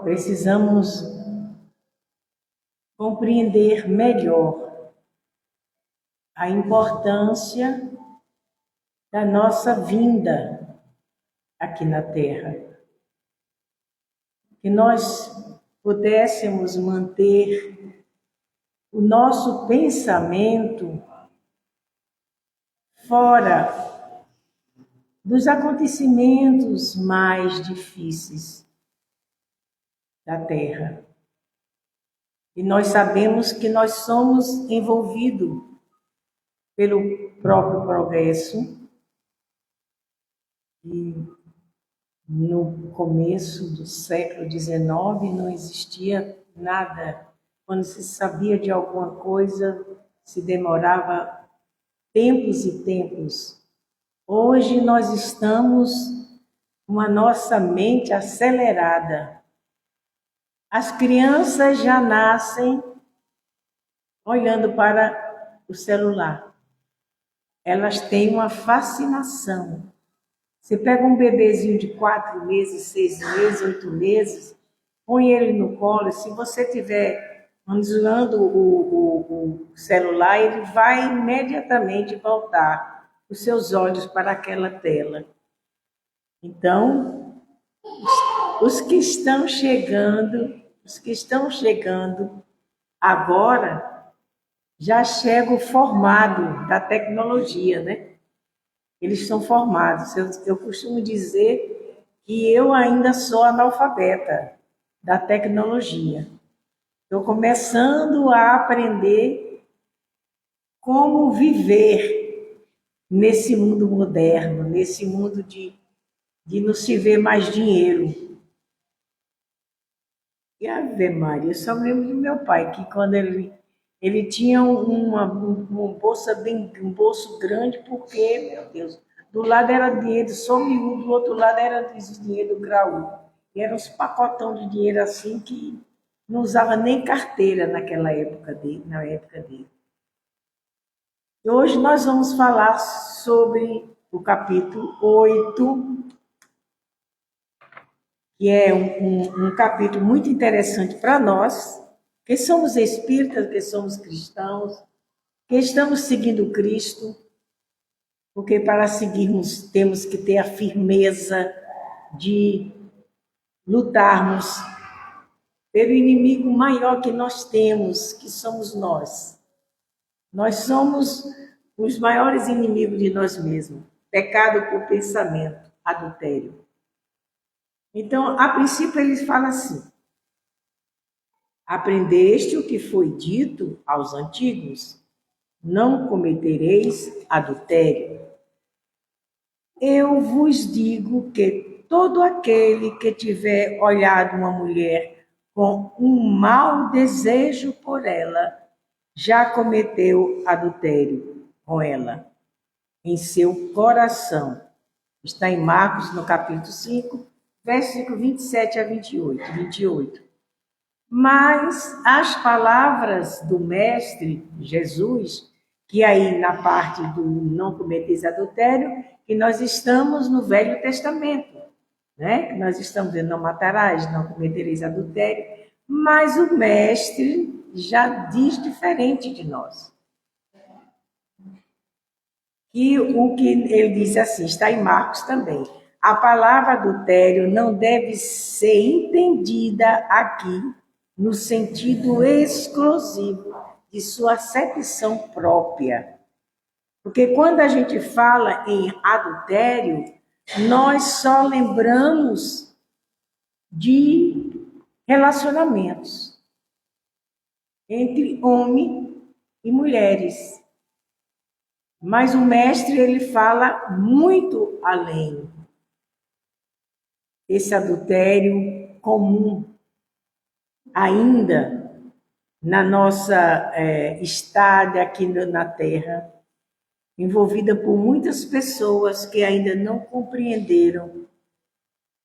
precisamos compreender melhor a importância da nossa vinda aqui na Terra. Que nós pudéssemos manter o nosso pensamento fora dos acontecimentos mais difíceis da Terra. E nós sabemos que nós somos envolvidos pelo próprio progresso. E no começo do século XIX não existia nada. Quando se sabia de alguma coisa, se demorava tempos e tempos. Hoje nós estamos com a nossa mente acelerada. As crianças já nascem olhando para o celular. Elas têm uma fascinação. Você pega um bebezinho de 4 meses, 6 meses, 8 meses, põe ele no colo. Se você estiver usando o celular, ele vai imediatamente voltar os seus olhos para aquela tela. Então, os que estão chegando agora, já chegam formados da tecnologia, né? Eles são formados. Eu costumo dizer que eu ainda sou analfabeta da tecnologia. Estou começando a aprender como viver nesse mundo moderno, nesse mundo de não se ver mais dinheiro. E Ave Maria, eu só lembro do meu pai, que quando ele tinha uma bolsa um bolso grande, porque, meu Deus, do lado era dinheiro só miúdo, do outro lado era dinheiro graúdo. E eram uns pacotão de dinheiro assim que não usava nem carteira na época dele. E hoje nós vamos falar sobre o capítulo 8, que é um capítulo muito interessante para nós, que somos espíritas, que somos cristãos, que estamos seguindo Cristo, porque para seguirmos temos que ter a firmeza de lutarmos pelo inimigo maior que nós temos, que somos nós. Nós somos os maiores inimigos de nós mesmos. Pecado por pensamento, adultério. Então, a princípio, ele fala assim: aprendeste o que foi dito aos antigos, não cometereis adultério. Eu vos digo que todo aquele que tiver olhado uma mulher com um mau desejo por ela, já cometeu adultério com ela em seu coração. Está em Marcos, no capítulo 5, versículo 27 a 28. Mas as palavras do Mestre Jesus, que aí na parte do não cometeis adultério, que nós estamos no Velho Testamento, né? Que nós estamos vendo, não matarás, não cometereis adultério, mas o Mestre já diz diferente de nós. E o que ele diz assim, está em Marcos também. A palavra adultério não deve ser entendida aqui no sentido exclusivo de sua acepção própria. Porque quando a gente fala em adultério, nós só lembramos de relacionamentos entre homem e mulheres. Mas o mestre, ele fala muito além. Esse adultério comum ainda na nossa estada aqui na Terra, envolvida por muitas pessoas que ainda não compreenderam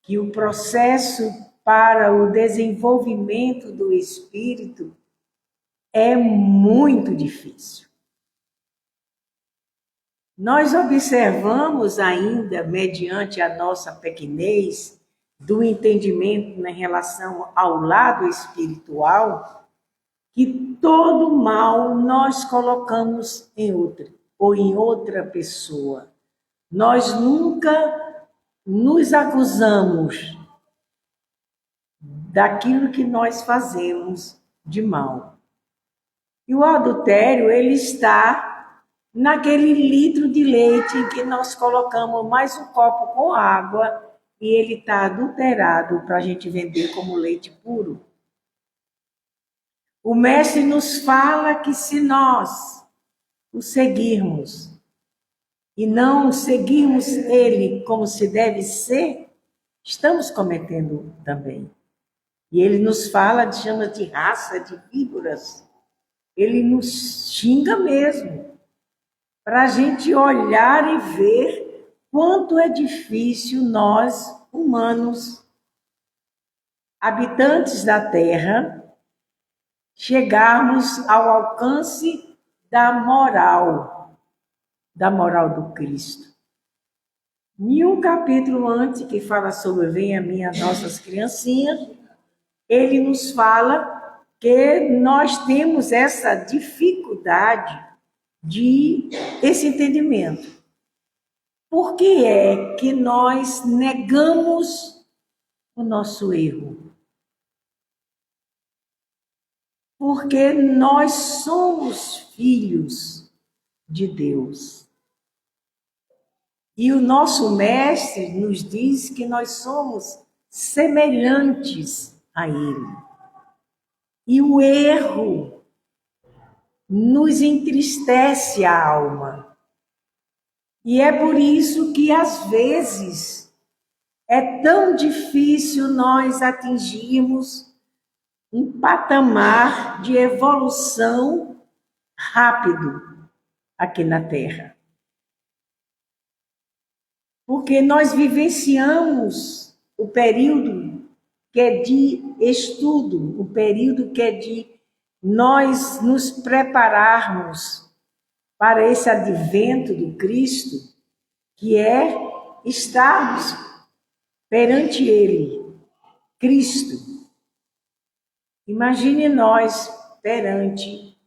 que o processo para o desenvolvimento do espírito é muito difícil. Nós observamos ainda, mediante a nossa pequenez, do entendimento em relação ao lado espiritual, que todo mal nós colocamos em outra ou em outra pessoa. Nós nunca nos acusamos daquilo que nós fazemos de mal. E o adultério, ele está naquele litro de leite que nós colocamos mais um copo com água e ele está adulterado para a gente vender como leite puro. O mestre nos fala que se nós o seguirmos e não seguirmos ele como se deve ser, estamos cometendo também. E ele nos fala, chama de raça de víboras. Ele nos xinga mesmo, para a gente olhar e ver quanto é difícil nós, humanos, habitantes da Terra, chegarmos ao alcance da moral do Cristo. Em um capítulo antes, que fala sobre venha a mim as nossas criancinhas, ele nos fala que nós temos essa dificuldade esse entendimento. Por que é que nós negamos o nosso erro? Porque nós somos filhos de Deus. E o nosso mestre nos diz que nós somos semelhantes a Ele. E o erro nos entristece a alma. E é por isso que, às vezes, é tão difícil nós atingirmos um patamar de evolução rápido aqui na Terra. Porque nós vivenciamos o período que é de estudo, o período que é de nós nos prepararmos para esse advento do Cristo, que é estarmos perante Ele, Cristo. Imagine nós perante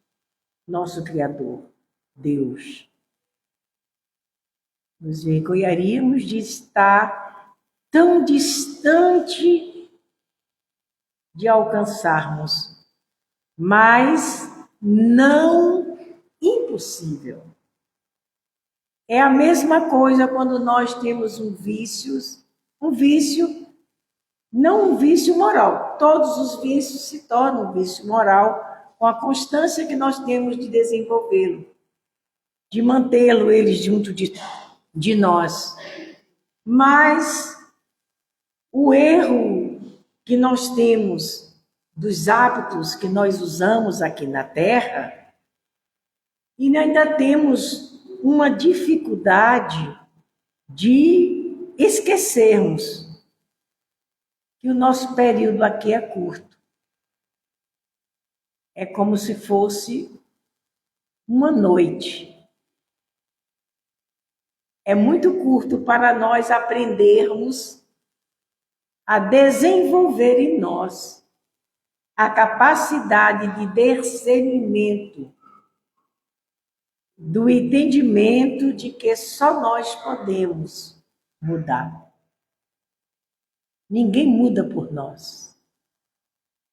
nosso Criador, Deus. Nos vergonharíamos de estar tão distante de alcançarmos, mas não impossível. É a mesma coisa quando nós temos um vício, não um vício moral. Todos os vícios se tornam um vício moral com a constância que nós temos de desenvolvê-lo, de mantê-lo eles junto de nós. Mas o erro que nós temos dos hábitos que nós usamos aqui na Terra, e ainda temos uma dificuldade de esquecermos que o nosso período aqui é curto. É como se fosse uma noite. É muito curto para nós aprendermos a desenvolver em nós a capacidade de discernimento, do entendimento de que só nós podemos mudar. Ninguém muda por nós.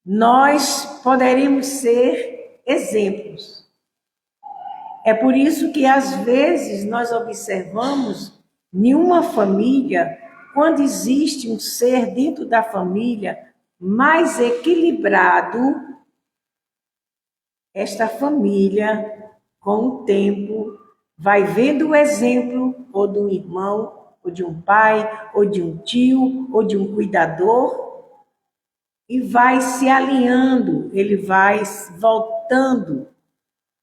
Nós poderemos ser exemplos. É por isso que, às vezes, nós observamos em uma família, quando existe um ser dentro da família mais equilibrado, esta família, com o tempo, vai vendo o exemplo ou de um irmão, ou de um pai, ou de um tio, ou de um cuidador, e vai se alinhando, ele vai voltando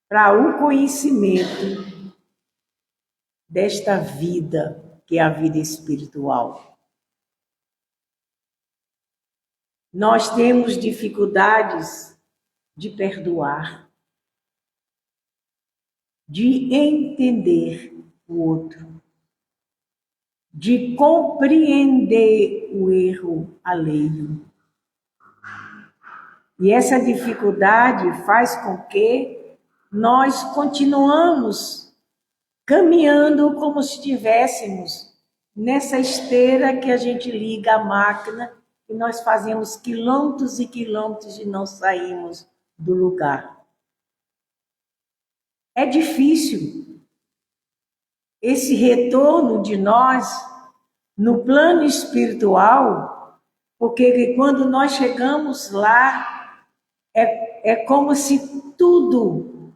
para o conhecimento desta vida, que é a vida espiritual. Nós temos dificuldades de perdoar, de entender o outro. de compreender o erro alheio. E essa dificuldade faz com que nós continuamos caminhando como se estivéssemos nessa esteira que a gente liga a máquina e nós fazemos quilômetros e quilômetros e não saímos do lugar. É difícil esse retorno de nós no plano espiritual, porque quando nós chegamos lá, é como se tudo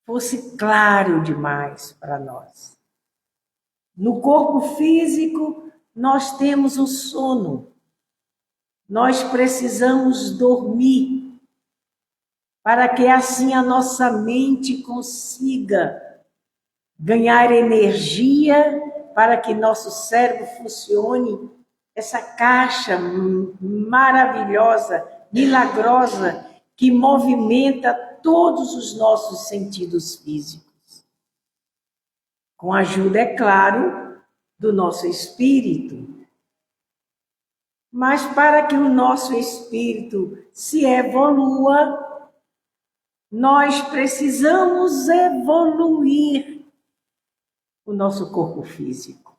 fosse claro demais para nós. No corpo físico, nós temos o sono. Nós precisamos dormir para que assim a nossa mente consiga ganhar energia para que nosso cérebro funcione, essa caixa maravilhosa, milagrosa, que movimenta todos os nossos sentidos físicos. Com a ajuda, é claro, do nosso espírito. Mas para que o nosso espírito se evolua, nós precisamos evoluir o nosso corpo físico.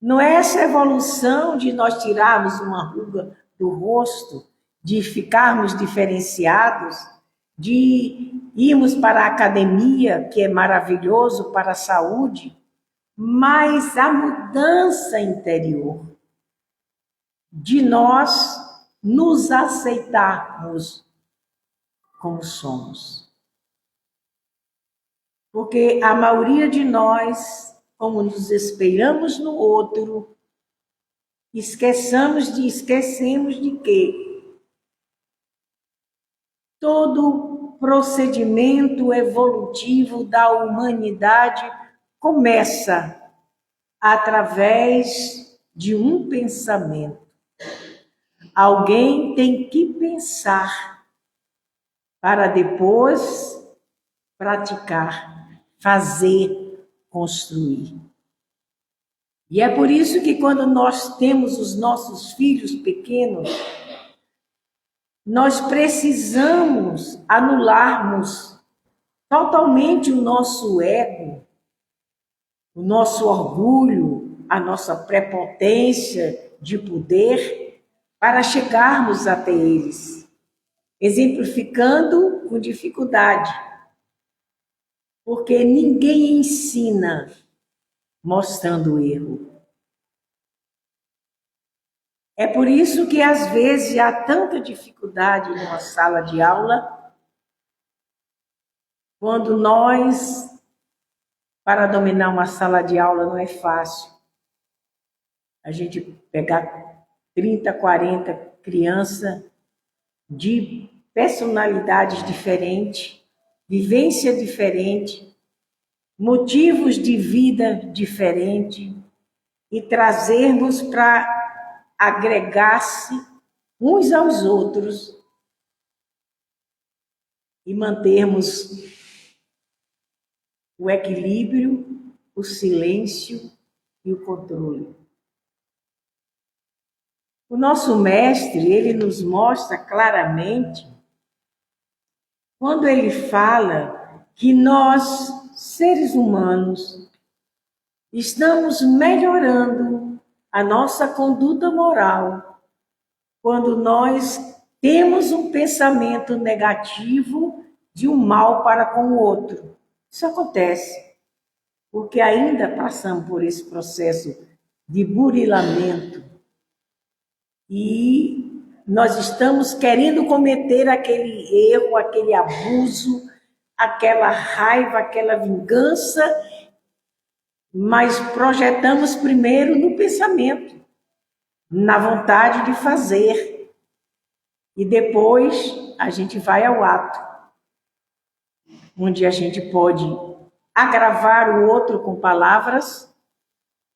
Não é essa evolução de nós tirarmos uma ruga do rosto, de ficarmos diferenciados, de irmos para a academia, que é maravilhoso para a saúde, mas a mudança interior de nós nos aceitarmos como somos. Porque a maioria de nós, como nos espelhamos no outro, esquecemos de que todo procedimento evolutivo da humanidade começa através de um pensamento. Alguém tem que pensar para depois praticar, fazer, construir. E é por isso que quando nós temos os nossos filhos pequenos, nós precisamos anularmos totalmente o nosso ego, o nosso orgulho, a nossa prepotência de poder para chegarmos até eles, exemplificando com dificuldade, porque ninguém ensina mostrando o erro. É por isso que às vezes há tanta dificuldade numa sala de aula, quando nós, para dominar uma sala de aula não é fácil. A gente pegar 30, 40 crianças de personalidades diferentes, vivência diferente, motivos de vida diferentes e trazermos para agregar-se uns aos outros e mantermos o equilíbrio, o silêncio e o controle. O nosso mestre, ele nos mostra claramente, quando ele fala que nós, seres humanos, estamos melhorando a nossa conduta moral quando nós temos um pensamento negativo de um mal para com o outro. Isso acontece porque ainda passamos por esse processo de burilamento e nós estamos querendo cometer aquele erro, aquele abuso, aquela raiva, aquela vingança, mas projetamos primeiro no pensamento, na vontade de fazer, e depois a gente vai ao ato, onde a gente pode agravar o outro com palavras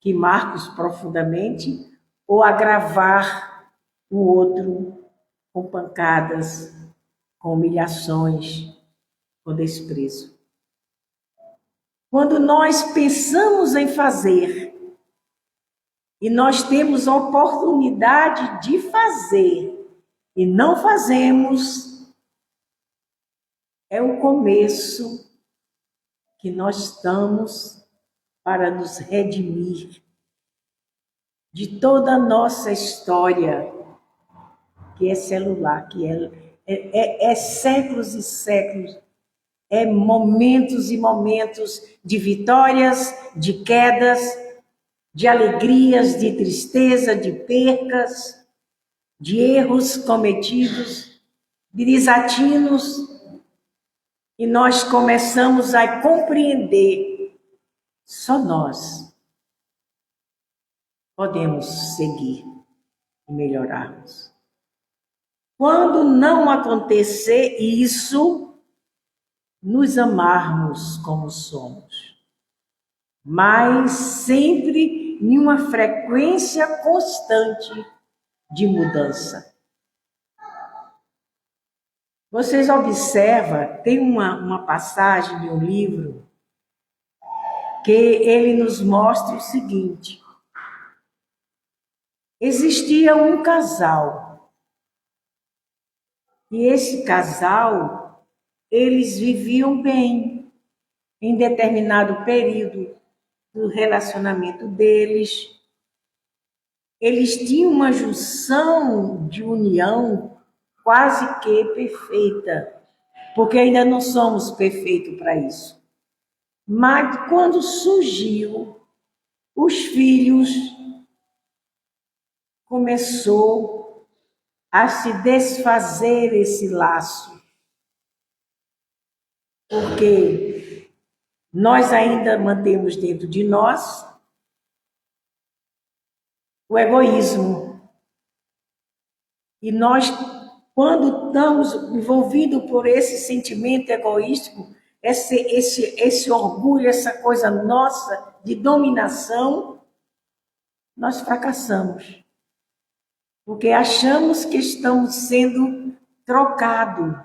que marcam profundamente, ou agravar o outro com pancadas, com humilhações, com desprezo. Quando nós pensamos em fazer e nós temos a oportunidade de fazer e não fazemos, é o começo que nós estamos para nos redimir de toda a nossa história, que é celular, que é séculos e séculos, é momentos e momentos de vitórias, de quedas, de alegrias, de tristeza, de percas, de erros cometidos, de desatinos, e nós começamos a compreender, só nós podemos seguir e melhorarmos. Quando não acontecer isso, nos amarmos como somos, mas sempre em uma frequência constante de mudança. Vocês observam, tem uma passagem de um livro que ele nos mostra o seguinte: existia um casal, e esse casal, eles viviam bem em determinado período do relacionamento deles. Eles tinham uma junção de união quase que perfeita, porque ainda não somos perfeitos para isso. Mas quando surgiu os filhos, começou a se desfazer esse laço, porque nós ainda mantemos dentro de nós o egoísmo. E nós, quando estamos envolvidos por esse sentimento egoístico, esse orgulho, essa coisa nossa de dominação, nós fracassamos. Porque achamos que estamos sendo trocados.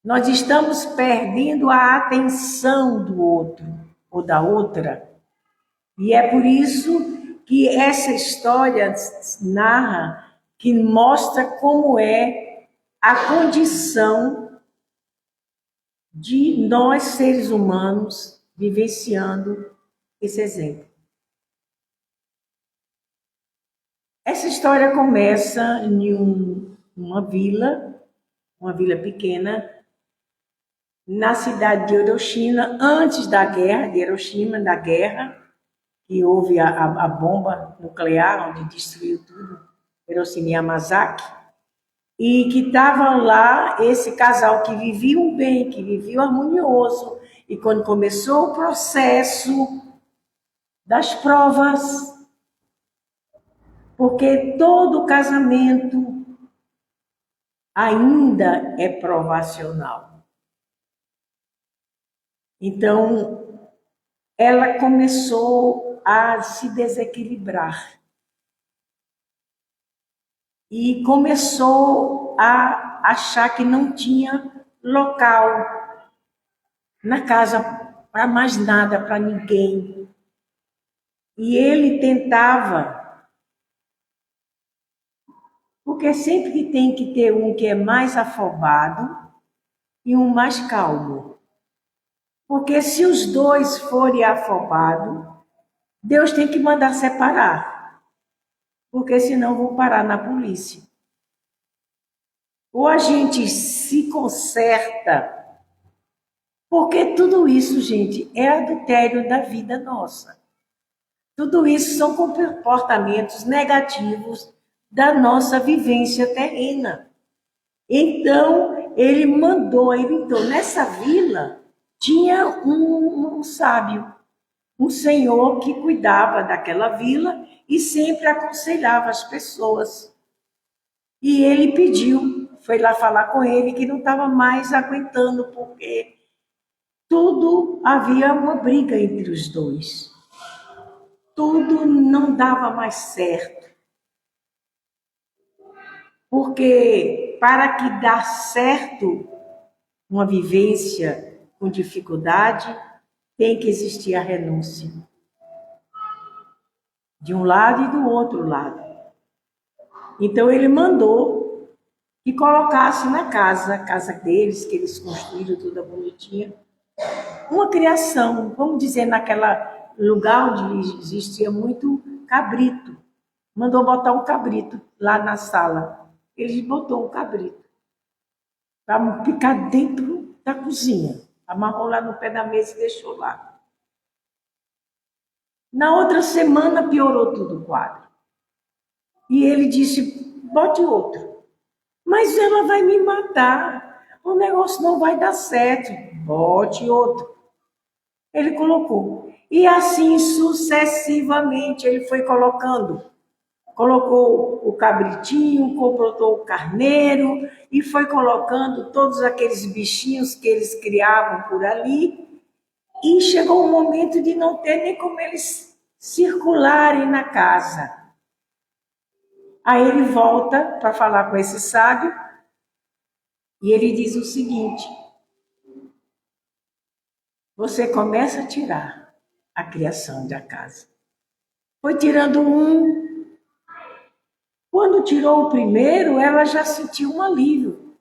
Nós estamos perdendo a atenção do outro ou da outra. E é por isso que essa história narra, que mostra como é a condição de nós, seres humanos, vivenciando esse exemplo. Essa história começa em uma vila pequena, na cidade de Hiroshima, antes da guerra de Hiroshima, da guerra, que houve a bomba nuclear, onde destruiu tudo, Hiroshima e Nagasaki, e que estavam lá esse casal que viviam bem, que viviam harmonioso, e quando começou o processo das provas, porque todo casamento ainda é provacional. Então, ela começou a se desequilibrar. E começou a achar que não tinha local na casa para mais nada, para ninguém. E ele tentava, porque sempre que tem que ter um que é mais afobado e um mais calmo. Porque se os dois forem afobados, Deus tem que mandar separar, porque senão vão parar na polícia. Ou a gente se conserta, porque tudo isso, gente, é adultério da vida nossa. Tudo isso são comportamentos negativos da nossa vivência terrena. Então, ele então, nessa vila, tinha um sábio, um senhor que cuidava daquela vila e sempre aconselhava as pessoas. E ele pediu, foi lá falar com ele que não estava mais aguentando, porque tudo havia uma briga entre os dois. Tudo não dava mais certo. Porque para que dar certo uma vivência com dificuldade, tem que existir a renúncia. De um lado e do outro lado. Então ele mandou que colocasse na casa, a casa deles, que eles construíram toda bonitinha, uma criação, vamos dizer, naquela lugar onde existia muito cabrito. Mandou botar um cabrito lá na sala. Ele botou um cabrito para ficar dentro da cozinha. Amarrou lá no pé da mesa e deixou lá. Na outra semana piorou tudo o quadro. E ele disse, bote outro. Mas ela vai me matar. O negócio não vai dar certo. Bote outro. Ele colocou. E assim sucessivamente ele foi colocando. Colocou o cabritinho, completou o carneiro e foi colocando todos aqueles bichinhos que eles criavam por ali. E chegou o momento de não ter nem como eles circularem na casa. Aí ele volta para falar com esse sábio e ele diz o seguinte: você começa a tirar a criação da casa. Foi tirando um. Quando tirou o primeiro, ela já sentiu um alívio.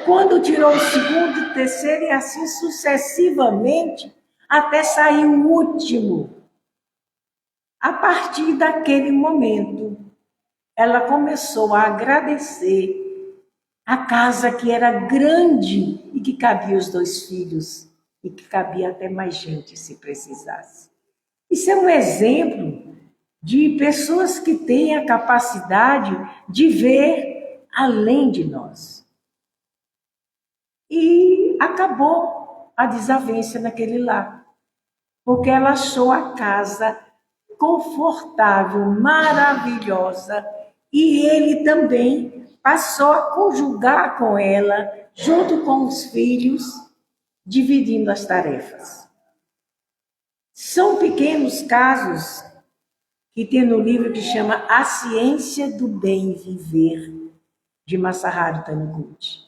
Quando tirou o segundo, o terceiro e assim sucessivamente, até sair o último. A partir daquele momento, ela começou a agradecer a casa que era grande e que cabia os 2 filhos e que cabia até mais gente se precisasse. Isso é um exemplo de pessoas que têm a capacidade de ver além de nós. E acabou a desavença naquele lar, porque ela achou a casa confortável, maravilhosa, e ele também passou a conjugar com ela, junto com os filhos, dividindo as tarefas. São pequenos casos que tem no livro que chama A Ciência do Bem Viver, de Masaharu Taniguchi.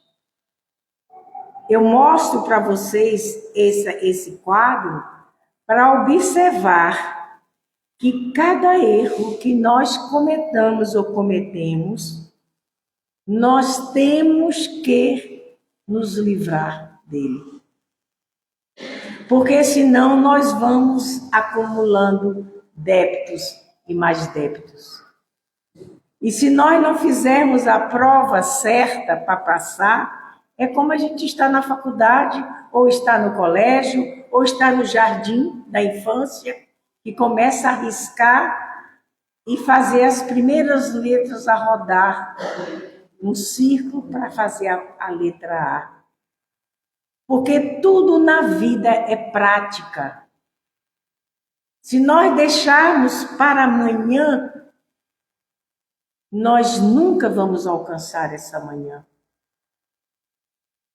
Eu mostro para vocês esse quadro para observar que cada erro que nós cometamos ou cometemos, nós temos que nos livrar dele. Porque senão nós vamos acumulando débitos e mais débitos. E se nós não fizermos a prova certa para passar, é como a gente está na faculdade, ou está no colégio, ou está no jardim da infância, que começa a riscar e fazer as primeiras letras a rodar um círculo para fazer a letra A. Porque tudo na vida é prática. Se nós deixarmos para amanhã, nós nunca vamos alcançar essa manhã.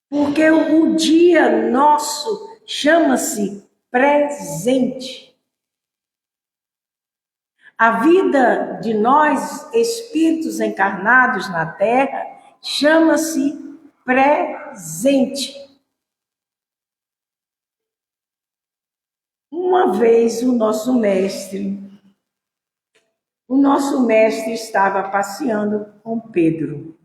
Porque o dia nosso chama-se presente. A vida de nós, espíritos encarnados na Terra, chama-se presente. Uma vez o nosso mestre estava passeando com Pedro.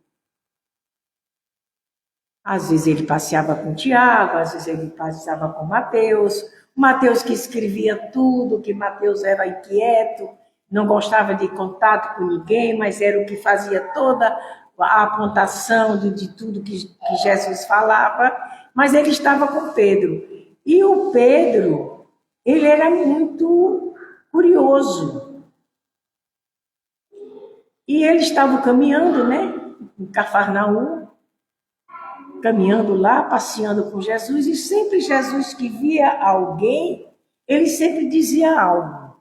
Às vezes ele passeava com Tiago, às vezes ele passeava com Mateus. Mateus que escrevia tudo, que Mateus era inquieto, não gostava de contato com ninguém, mas era o que fazia toda a apontação de tudo que Jesus falava. Mas ele estava com Pedro. E o Pedro, ele era muito curioso. E ele estava caminhando, em Cafarnaum, caminhando lá, passeando com Jesus, e sempre Jesus que via alguém, ele sempre dizia algo.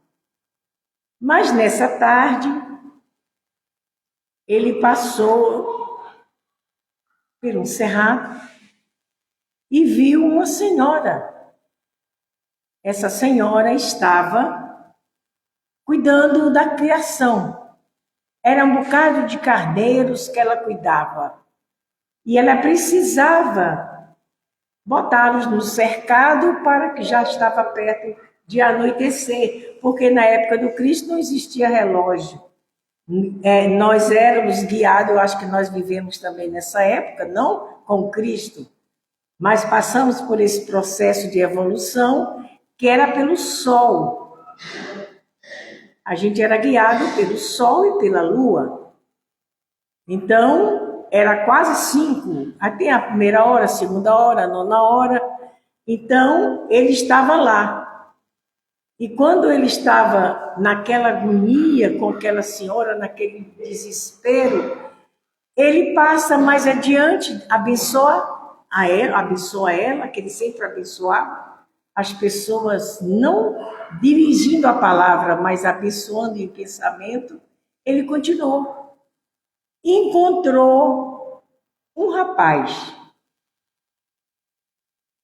Mas nessa tarde, ele passou por um cerrado e viu uma senhora. Essa senhora estava cuidando da criação. Era um bocado de carneiros que ela cuidava. E ela precisava botá-los no cercado para que já estava perto de anoitecer, porque na época do Cristo não existia relógio. Nós éramos guiados, eu acho que nós vivemos também nessa época, não com Cristo, mas passamos por esse processo de evolução que era pelo sol. A gente era guiado pelo sol e pela lua. Então, era quase 5, até a primeira hora, a segunda hora, a nona hora. Então, ele estava lá. E quando ele estava naquela agonia com aquela senhora, naquele desespero, ele passa mais adiante, abençoa ela, que ele sempre abençoava as pessoas, não dirigindo a palavra, mas abençoando em pensamento. Ele continuou. Encontrou um rapaz.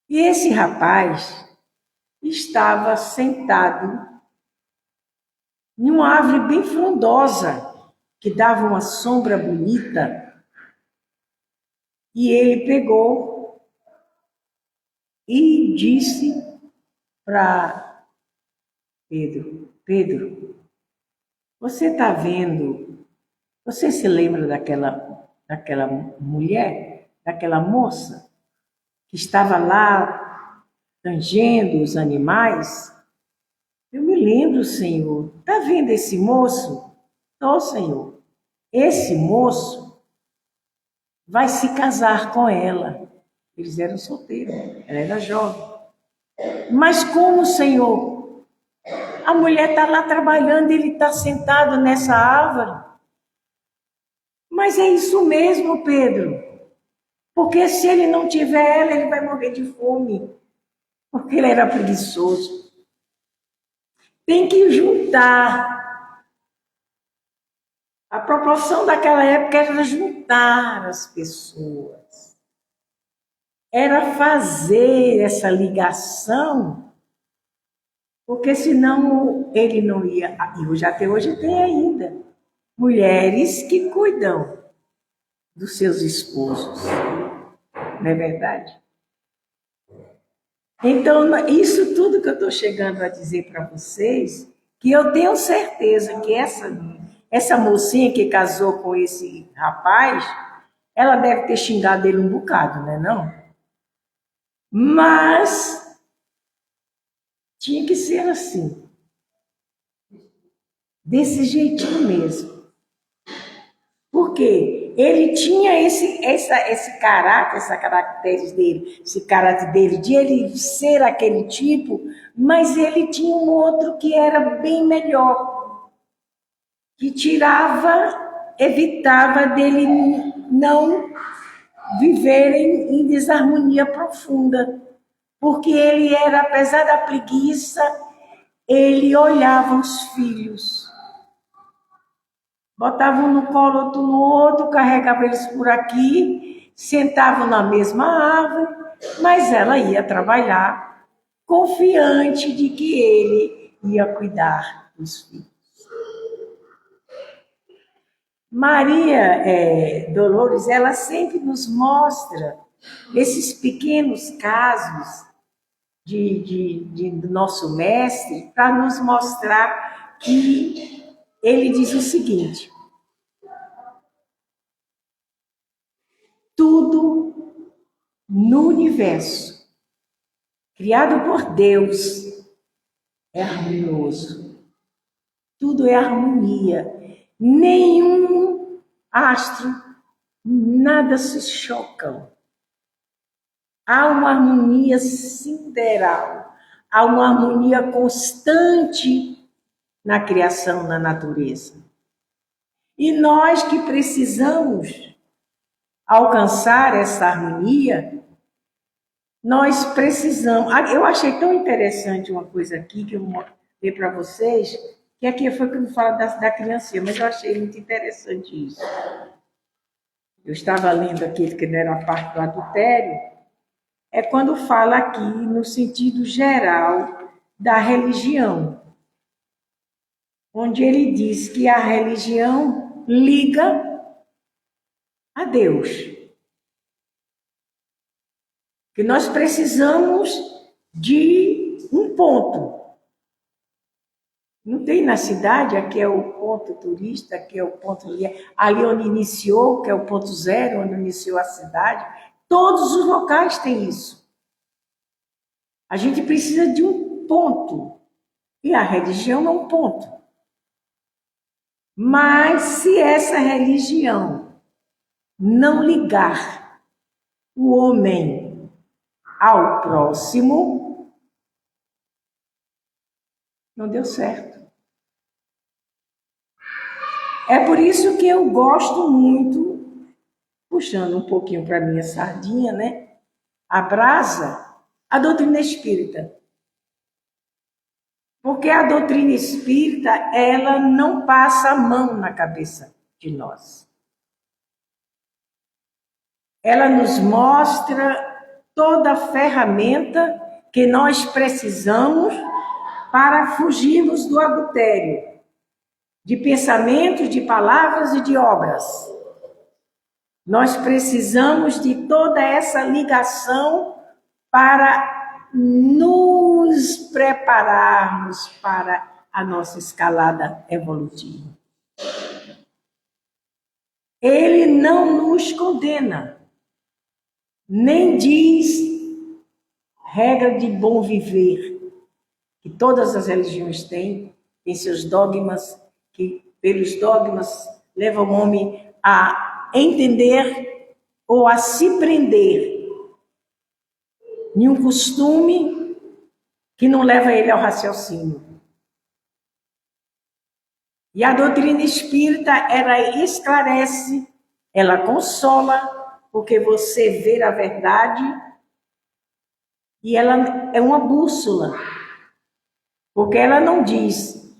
E esse rapaz estava sentado em uma árvore bem frondosa, que dava uma sombra bonita. E ele pegou e disse para Pedro: Pedro, você está vendo? Você se lembra daquela mulher, daquela moça que estava lá tangendo os animais? Eu me lembro, Senhor. Está vendo esse moço? Tô, Senhor. Esse moço vai se casar com ela. Eles eram solteiros, ela era jovem. Mas como, Senhor? A mulher está lá trabalhando, ele está sentado nessa árvore. Mas é isso mesmo, Pedro. Porque se ele não tiver ela, ele vai morrer de fome. Porque ele era preguiçoso. Tem que juntar. A proporção daquela época era juntar as pessoas. Era fazer essa ligação, porque senão ele não ia. E hoje, até hoje tem ainda mulheres que cuidam dos seus esposos. Não é verdade? Então, isso tudo que eu estou chegando a dizer para vocês, que eu tenho certeza que essa mocinha que casou com esse rapaz, ela deve ter xingado ele um bocado, né, não? Mas tinha que ser assim, desse jeitinho mesmo. Porque ele tinha esse caráter, essa caráter dele, de ele ser aquele tipo, mas ele tinha um outro que era bem melhor, que evitava dele não viver em desarmonia profunda. Porque ele era, apesar da preguiça, ele olhava os filhos. Botavam no colo outro no outro, carregavam eles por aqui, sentavam na mesma árvore, mas ela ia trabalhar, confiante de que ele ia cuidar dos filhos. Maria Dolores, ela sempre nos mostra esses pequenos casos do nosso mestre, para nos mostrar que ele diz o seguinte: tudo no universo, criado por Deus, é harmonioso. Tudo é harmonia. Nenhum astro, nada se chocam. Há uma harmonia sideral, há uma harmonia constante na criação, na natureza. E nós que precisamos alcançar essa harmonia, nós precisamos. Eu achei tão interessante uma coisa aqui que eu mostrei para vocês, que aqui foi que eu falo da criancinha, mas eu achei muito interessante isso. Eu estava lendo aqui que não era a parte do adultério, é quando fala aqui no sentido geral da religião, onde ele diz que a religião liga a Deus. que nós precisamos de um ponto. Não tem na cidade, aqui é o ponto turista, aqui é o ponto ali onde iniciou, que é o ponto zero, onde iniciou a cidade. Todos os locais têm isso. A gente precisa de um ponto. E a religião é um ponto. Mas se essa religião não ligar o homem ao próximo, não deu certo. É por isso que eu gosto muito, puxando um pouquinho para a minha sardinha, né? A brasa, a doutrina espírita. Porque a doutrina espírita, ela não passa a mão na cabeça de nós. Ela nos mostra toda a ferramenta que nós precisamos para fugirmos do adultério, de pensamentos, de palavras e de obras. Nós precisamos de toda essa ligação para nos prepararmos para a nossa escalada evolutiva. Ele não nos condena, nem diz regra de bom viver, que todas as religiões têm seus dogmas, que pelos dogmas levam o homem a entender ou a se prender em um costume que não leva ele ao raciocínio. E a doutrina espírita, ela esclarece, ela consola, porque você vê a verdade e ela é uma bússola. Porque ela não diz,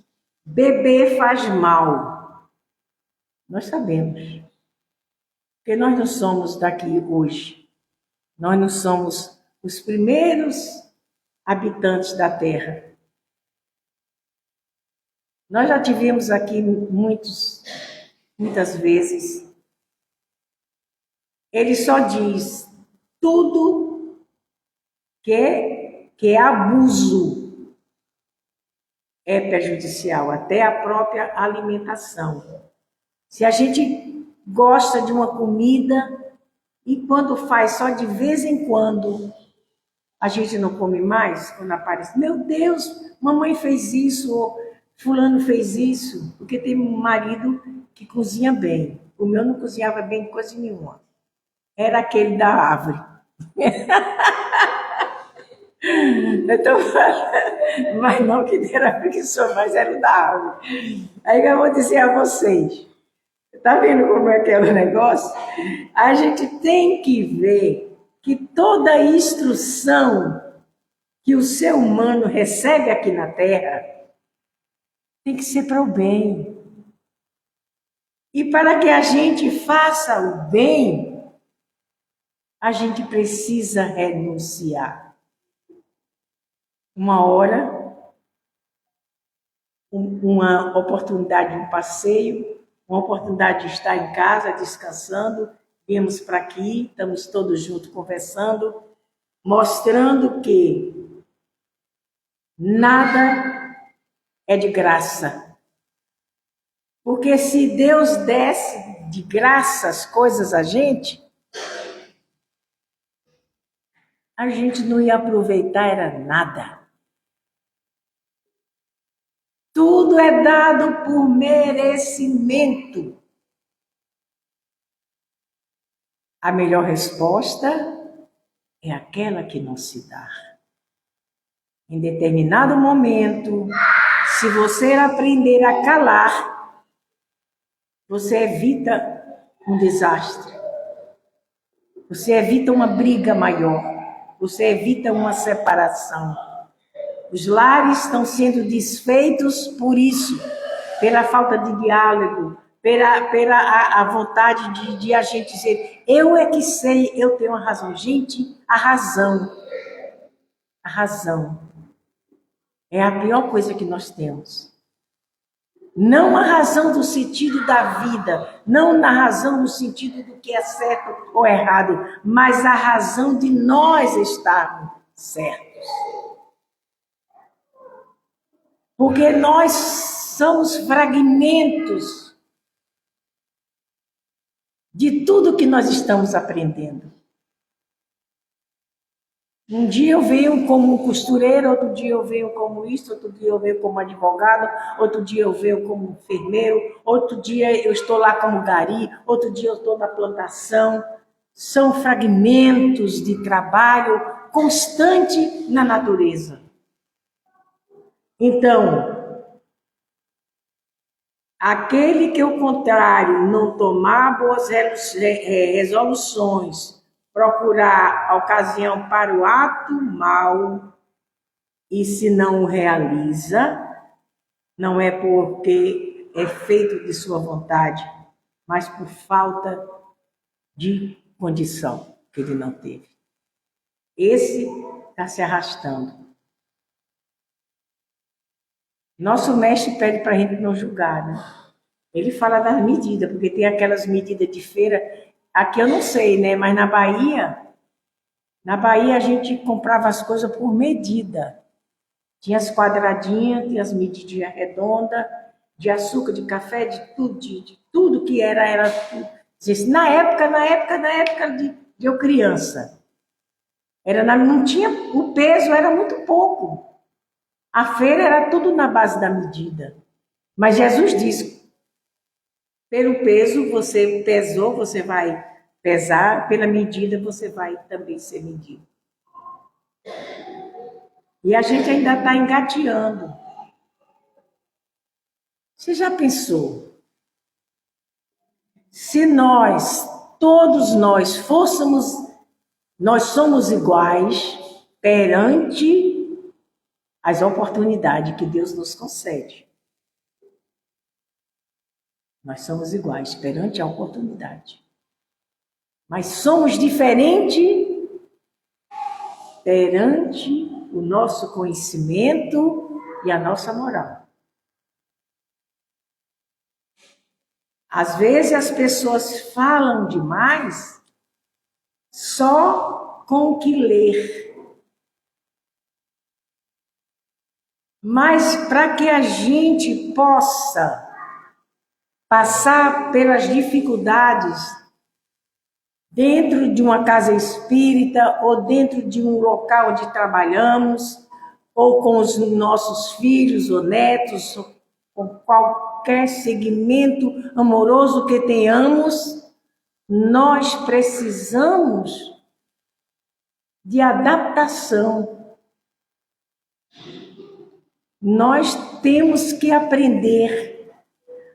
beber faz mal. Nós sabemos. Porque nós não somos daqui hoje. Nós não somos os primeiros habitantes da Terra. Nós já tivemos aqui muitas vezes. Ele só diz tudo que é abuso é prejudicial, até a própria alimentação. Se a gente gosta de uma comida e quando faz só de vez em quando, a gente não come mais, quando aparece, meu Deus, mamãe fez isso, ou fulano fez isso, porque tem um marido que cozinha bem. O meu não cozinhava bem coisa nenhuma. Era aquele da árvore. Eu tô falando, mas não que era preguiçoso, mas era o da árvore. Aí eu vou dizer a vocês, tá vendo como é que é o negócio? A gente tem que ver que toda instrução que o ser humano recebe aqui na Terra tem que ser para o bem. E para que a gente faça o bem, a gente precisa renunciar. Uma hora, uma oportunidade de um passeio, uma oportunidade de estar em casa descansando, viemos para aqui, estamos todos juntos conversando, mostrando que nada é de graça. Porque se Deus desse de graça as coisas a gente não ia aproveitar era nada. Tudo é dado por merecimento. A melhor resposta é aquela que não se dá. Em determinado momento, se você aprender a calar, você evita um desastre. Você evita uma briga maior. Você evita uma separação. Os lares estão sendo desfeitos por isso, pela falta de diálogo, pela a vontade de a gente dizer, eu é que sei, eu tenho a razão. Gente, a razão é a pior coisa que nós temos. Não a razão do sentido da vida, não na razão no sentido do que é certo ou errado, mas a razão de nós estarmos certos. Porque nós somos fragmentos de tudo que nós estamos aprendendo. Um dia eu venho como costureira, outro dia eu venho como isso, outro dia eu venho como advogado, outro dia eu venho como enfermeiro, outro dia eu estou lá como gari, outro dia eu estou na plantação. São fragmentos de trabalho constante na natureza. Então, aquele que, ao contrário, não tomar boas resoluções, procurar a ocasião para o ato mal, e se não o realiza, não é porque é feito de sua vontade, mas por falta de condição que ele não teve. Esse está se arrastando. Nosso mestre pede para a gente não julgar, né? Ele fala das medidas, porque tem aquelas medidas de feira, aqui eu não sei, né? Mas na Bahia a gente comprava as coisas por medida. Tinha as quadradinhas, tinha as medidinhas redondas, de açúcar, de café, de tudo que era tudo. Na época de eu criança, não tinha, o peso era muito pouco. A feira era tudo na base da medida. Mas Jesus disse, pelo peso você pesou, você vai pesar, pela medida você vai também ser medido. E a gente ainda está engateando. Você já pensou? Se todos nós nós somos iguais perante as oportunidades que Deus nos concede. Nós somos iguais perante a oportunidade. Mas somos diferentes perante o nosso conhecimento e a nossa moral. Às vezes as pessoas falam demais só com o que ler. Mas para que a gente possa passar pelas dificuldades dentro de uma casa espírita ou dentro de um local onde trabalhamos, ou com os nossos filhos ou netos, ou com qualquer segmento amoroso que tenhamos, nós precisamos de adaptação. Nós temos que aprender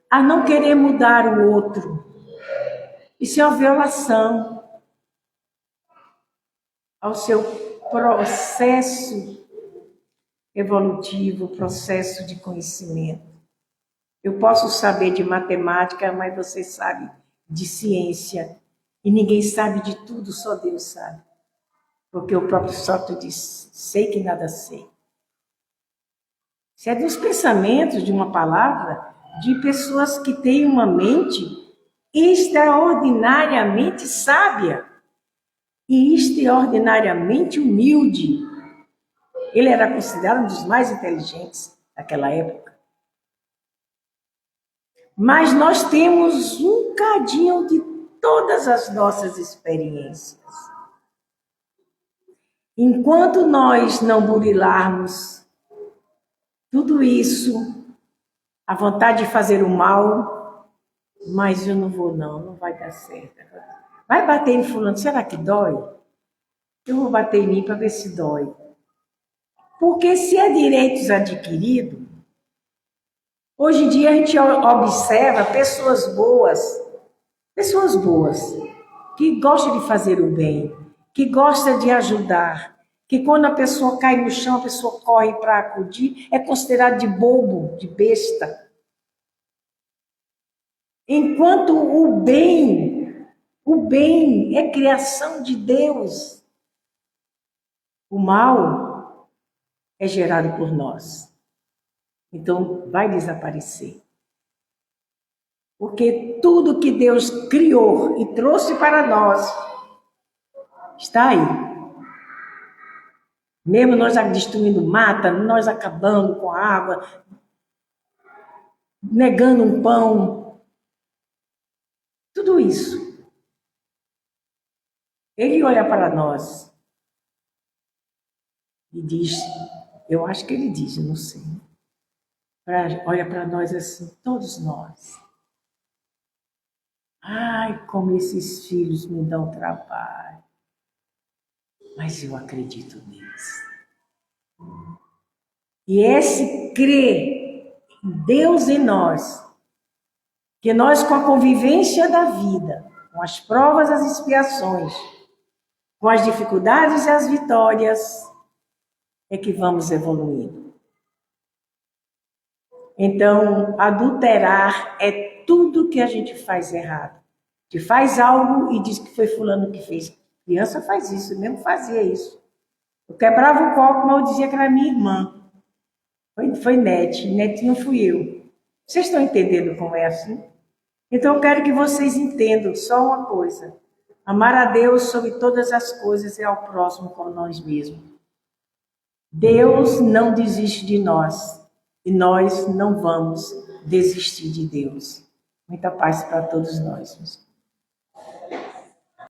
a não querer mudar o outro. Isso é uma violação ao seu processo evolutivo, processo de conhecimento. Eu posso saber de matemática, mas você sabe de ciência. E ninguém sabe de tudo, só Deus sabe. Porque o próprio Sócrates diz, sei que nada sei. Isso é dos pensamentos de uma palavra de pessoas que têm uma mente extraordinariamente sábia e extraordinariamente humilde. Ele era considerado um dos mais inteligentes daquela época. Mas nós temos um cadinho de todas as nossas experiências. Enquanto nós não burilarmos tudo isso, a vontade de fazer o mal, mas eu não vou não vai dar certo. Vai bater em fulano, será que dói? Eu vou bater em mim para ver se dói. Porque se é direitos adquiridos, hoje em dia a gente observa pessoas boas, que gostam de fazer o bem, que gostam de ajudar, que quando a pessoa cai no chão, a pessoa corre para acudir, é considerado de bobo, de besta. Enquanto o bem é criação de Deus. O mal é gerado por nós. Então, vai desaparecer. Porque tudo que Deus criou e trouxe para nós está aí. Mesmo nós destruindo mata, nós acabando com a água, negando um pão, tudo isso. Ele olha para nós e diz, eu acho que ele diz, eu não sei. Olha para nós assim, todos nós. Ai, como esses filhos me dão trabalho. Mas eu acredito neles. E esse crer em Deus em nós, que nós com a convivência da vida, com as provas, as expiações, com as dificuldades e as vitórias, é que vamos evoluindo. Então, adulterar é tudo que a gente faz errado. A gente faz algo e diz que foi fulano que fez. Criança faz isso, eu mesmo fazia isso. Eu quebrava o copo, mas eu dizia que era minha irmã. Foi netinho fui eu. Vocês estão entendendo como é assim? Então eu quero que vocês entendam só uma coisa. Amar a Deus sobre todas as coisas e ao próximo como nós mesmos. Deus não desiste de nós. E nós não vamos desistir de Deus. Muita paz para todos nós.